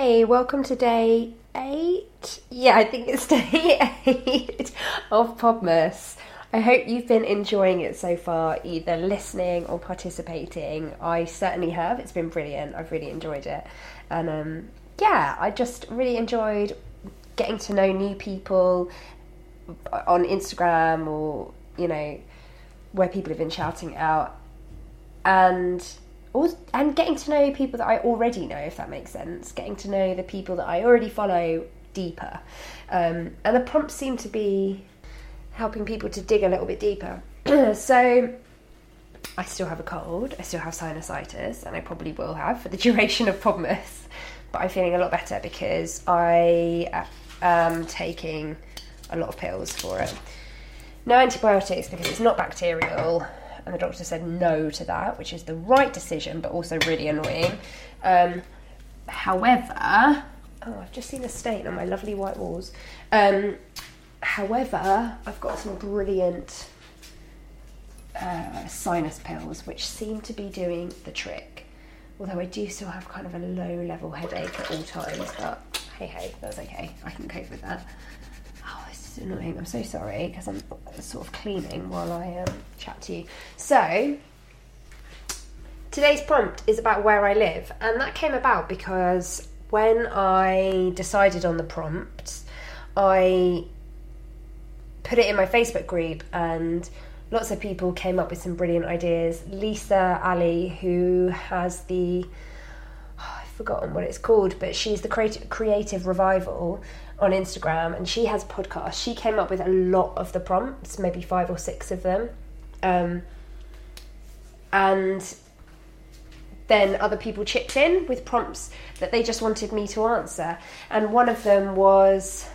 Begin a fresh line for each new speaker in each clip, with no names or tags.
Hey, welcome to day 8. Yeah, I think it's day 8 of Podmas. I hope you've been enjoying it so far, either listening or participating. I certainly have. It's been brilliant. I've really enjoyed it. And I just really enjoyed getting to know new people on Instagram or, where people have been shouting out. And getting to know people that I already know, if that makes sense. Getting to know the people that I already follow deeper. And the prompts seem to be helping people to dig a little bit deeper. So I still have a cold, I still have sinusitis, and I probably will have for the duration of Podmas. But I'm feeling a lot better because I am taking a lot of pills for it. No antibiotics because it's not bacterial. And the doctor said no to that, which is the right decision, but also really annoying. However, I've just seen a stain on my lovely white walls. However, I've got some brilliant sinus pills, which seem to be doing the trick. Although I do still have kind of a low-level headache at all times, but hey, that's okay. I can cope with that. Oh, this is annoying. I'm so sorry, because I'm sort of cleaning while I chat to you. So, today's prompt is about where I live, and that came about because when I decided on the prompt, I put it in my Facebook group, and lots of people came up with some brilliant ideas. Lisa Ali, who has I've forgotten what it's called, but she's the Creative Revival on Instagram, and she has a podcast. She came up with a lot of the prompts, maybe 5 or 6 of them. And then other people chipped in with prompts that they just wanted me to answer. And one of them was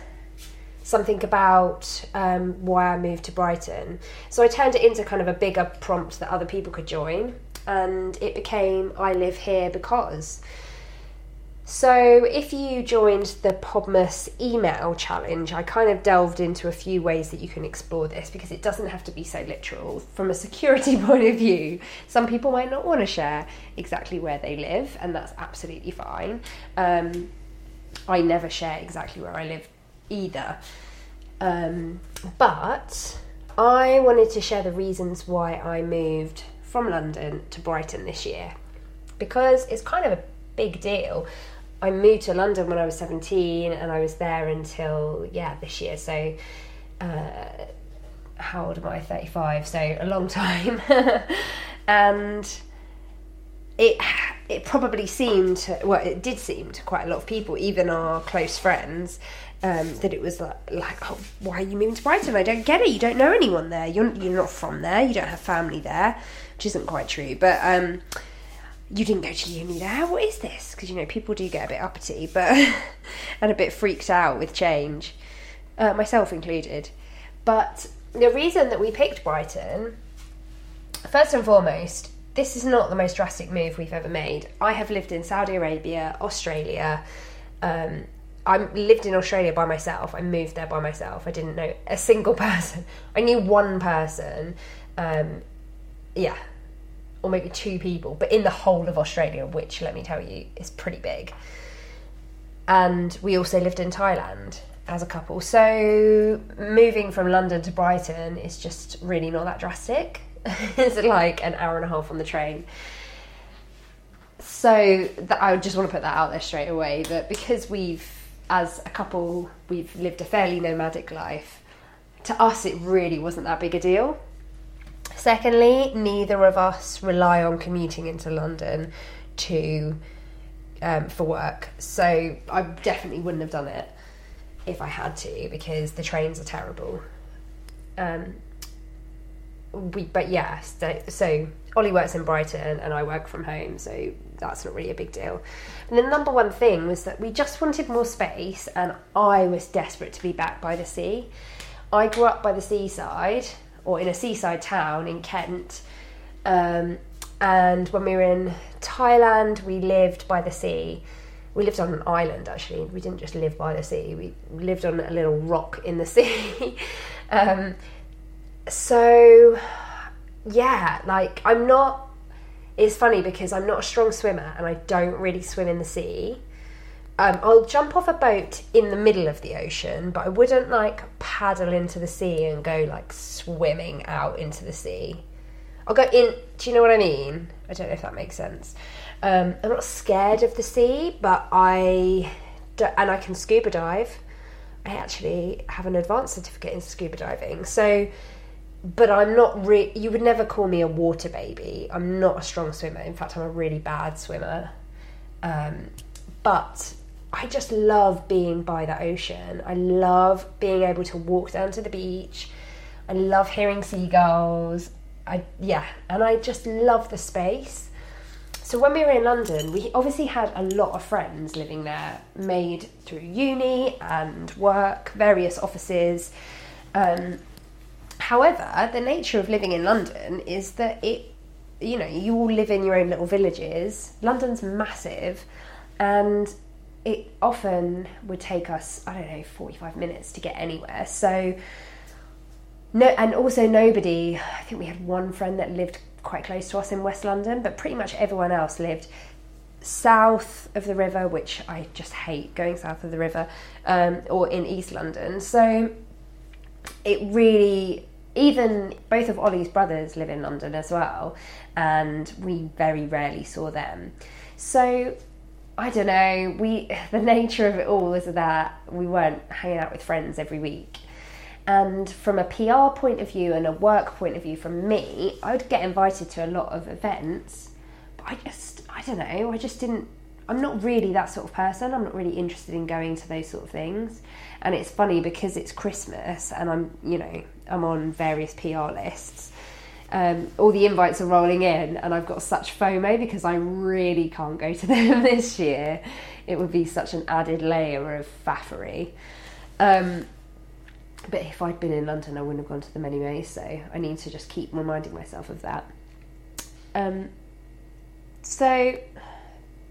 something about why I moved to Brighton. So I turned it into kind of a bigger prompt that other people could join, and it became I live here because. So if you joined the Podmas email challenge, I kind of delved into a few ways that you can explore this, because it doesn't have to be so literal. From a security point of view, some people might not want to share exactly where they live, and that's absolutely fine. I never share exactly where I live either. But I wanted to share the reasons why I moved from London to Brighton this year, because it's kind of a big deal. I moved to London when I was 17, and I was there until, this year. So, how old am I? 35. So a long time. And it probably seemed, it did seem to quite a lot of people, even our close friends, that it was like, oh, why are you moving to Brighton? I don't get it. You don't know anyone there. You're not from there. You don't have family there, which isn't quite true. But you didn't go to uni there. What is this? Because, people do get a bit uppity, but and a bit freaked out with change, myself included. But the reason that we picked Brighton, first and foremost, this is not the most drastic move we've ever made. I have lived in Saudi Arabia, Australia. I lived in Australia by myself. I moved there by myself. I didn't know a single person. I knew one person. Or maybe 2 people, but in the whole of Australia, which, let me tell you, is pretty big. And we also lived in Thailand as a couple. So moving from London to Brighton is just really not that drastic. It's like an hour and a half on the train. So I just want to put that out there straight away, that because as a couple, we've lived a fairly nomadic life, to us it really wasn't that big a deal. Secondly, neither of us rely on commuting into London for work. So I definitely wouldn't have done it if I had to, because the trains are terrible. So Ollie works in Brighton and I work from home, so that's not really a big deal. And the number one thing was that we just wanted more space, and I was desperate to be back by the sea. I grew up by the seaside, or in a seaside town in Kent, and when we were in Thailand, we lived by the sea. We lived on an island, actually. We didn't just live by the sea. We lived on a little rock in the sea. It's funny because I'm not a strong swimmer and I don't really swim in the sea. I'll jump off a boat in the middle of the ocean, but I wouldn't like paddle into the sea and go like swimming out into the sea. I'll go in. Do you know what I mean? I don't know if that makes sense. I'm not scared of the sea, but I can scuba dive. I actually have an advanced certificate in scuba diving. So, but I'm not you would never call me a water baby. I'm not a strong swimmer. In fact, I'm a really bad swimmer. But I just love being by the ocean. I love being able to walk down to the beach. I love hearing seagulls. And I just love the space. So when we were in London, we obviously had a lot of friends living there, made through uni and work, various offices. However, the nature of living in London is that you all live in your own little villages. London's massive, and it often would take us, 45 minutes to get anywhere. So, and also nobody, I think we had one friend that lived quite close to us in West London, but pretty much everyone else lived south of the river, which I just hate going south of the river, or in East London. So it really, even both of Ollie's brothers live in London as well, and we very rarely saw them. So I don't know, the nature of it all was that we weren't hanging out with friends every week. And from a PR point of view and a work point of view from me, I would get invited to a lot of events, but I don't know, I'm not really that sort of person. I'm not really interested in going to those sort of things. And it's funny because it's Christmas and I'm on various PR lists. All the invites are rolling in and I've got such FOMO because I really can't go to them this year. It would be such an added layer of faffery. But if I'd been in London, I wouldn't have gone to them anyway, so I need to just keep reminding myself of that. So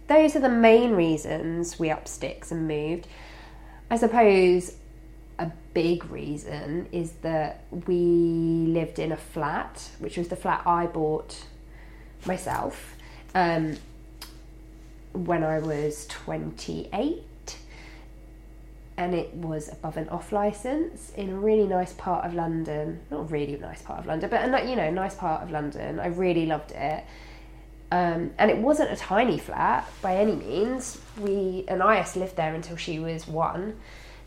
those are the main reasons we upped sticks and moved. I suppose a big reason is that we lived in a flat, which was the flat I bought myself when I was 28. And it was above and off licence in a really nice part of London. Not a really nice part of London, but a nice part of London. I really loved it. And it wasn't a tiny flat by any means. Is lived there until she was 1.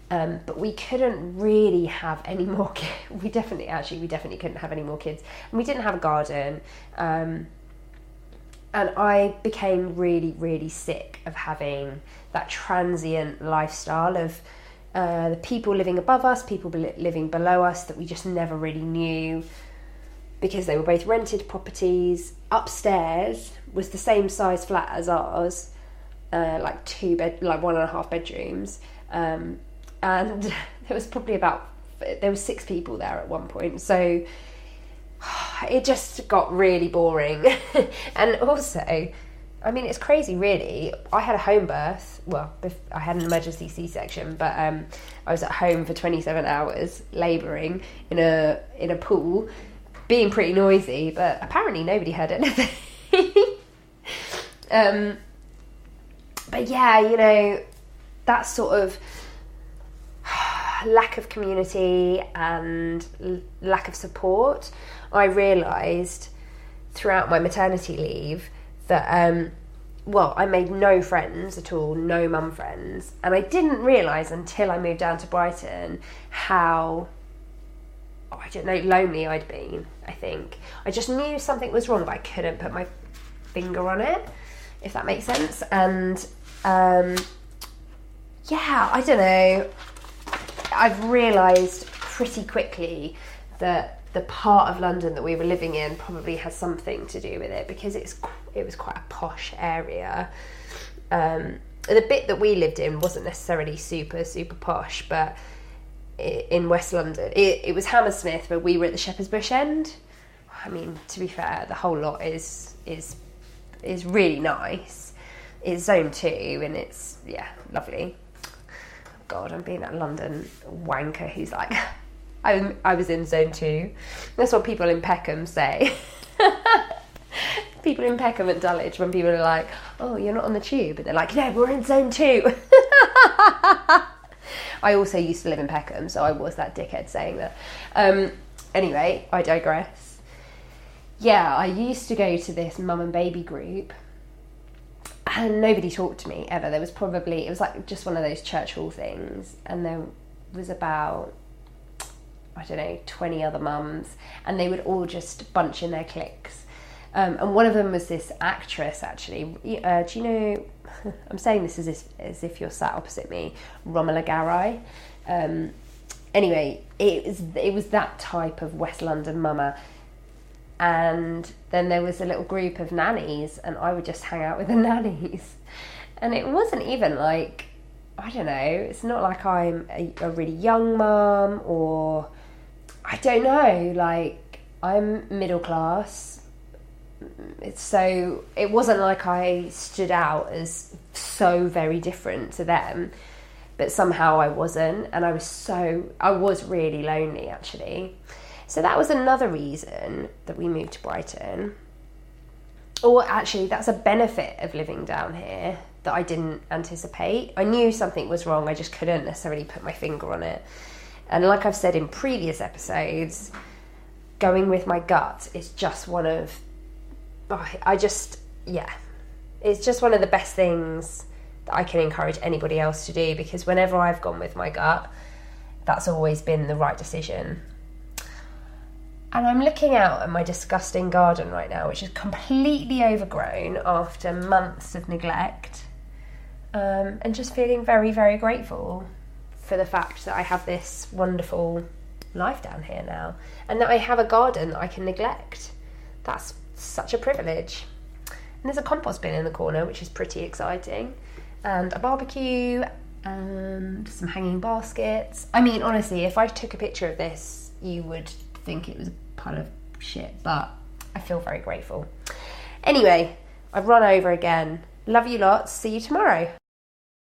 But we couldn't really have any more kids. We definitely couldn't have any more kids. And we didn't have a garden. And I became really, really sick of having that transient lifestyle of the people living above us, people living below us that we just never really knew because they were both rented properties. Upstairs was the same size flat as ours, like 1.5 bedrooms, and there was probably there was 6 people there at one point. So it just got really boring. And also, I mean, it's crazy really. I had a home birth. Well, I had an emergency C-section, but I was at home for 27 hours labouring in a pool, being pretty noisy, but apparently nobody heard anything. But yeah, that sort of lack of community and lack of support, I realised throughout my maternity leave that I made no friends at all, no mum friends, and I didn't realise until I moved down to Brighton how lonely I'd been. I think I just knew something was wrong, but I couldn't put my finger on it, if that makes sense. And I don't know, I've realised pretty quickly that the part of London that we were living in probably has something to do with it, because it was quite a posh area. The bit that we lived in wasn't necessarily super, super posh, but in West London, it was Hammersmith, but we were at the Shepherd's Bush end. I mean, to be fair, the whole lot is really nice. It's zone 2 and it's, lovely. God, I'm being that London wanker who's like, I was in zone 2. That's what people in Peckham say. People in Peckham and Dulwich, when people are like, oh, you're not on the tube, and they're like, no, we're in zone 2. I also used to live in Peckham, so I was that dickhead saying that. Anyway, I digress. Yeah, I used to go to this mum and baby group, and nobody talked to me ever. It was like just one of those church hall things, and there was about, I don't know, 20 other mums, and they would all just bunch in their cliques. And one of them was this actress, actually. Do you know, I'm saying this as if you're sat opposite me, Romola Garai. Anyway, it was that type of West London mama. And then there was a little group of nannies, and I would just hang out with the nannies. And it wasn't even like, I don't know, it's not like I'm a really young mum, or I don't know, like I'm middle class. So it wasn't like I stood out as so very different to them, but somehow I wasn't, and I was really lonely, actually. So that was another reason that we moved to Brighton. Or actually, that's a benefit of living down here that I didn't anticipate. I knew something was wrong, I just couldn't necessarily put my finger on it. And like I've said in previous episodes, going with my gut is just one of, it's just one of the best things that I can encourage anybody else to do, because whenever I've gone with my gut, that's always been the right decision. And I'm looking out at my disgusting garden right now, which is completely overgrown after months of neglect, and just feeling very, very grateful for the fact that I have this wonderful life down here now, and that I have a garden that I can neglect. That's such a privilege. And there's a compost bin in the corner, which is pretty exciting, and a barbecue, and some hanging baskets. I mean, honestly, if I took a picture of this, you would think it was a pile of shit, but I feel very grateful. Anyway, I've run over again. Love you lots. See you tomorrow.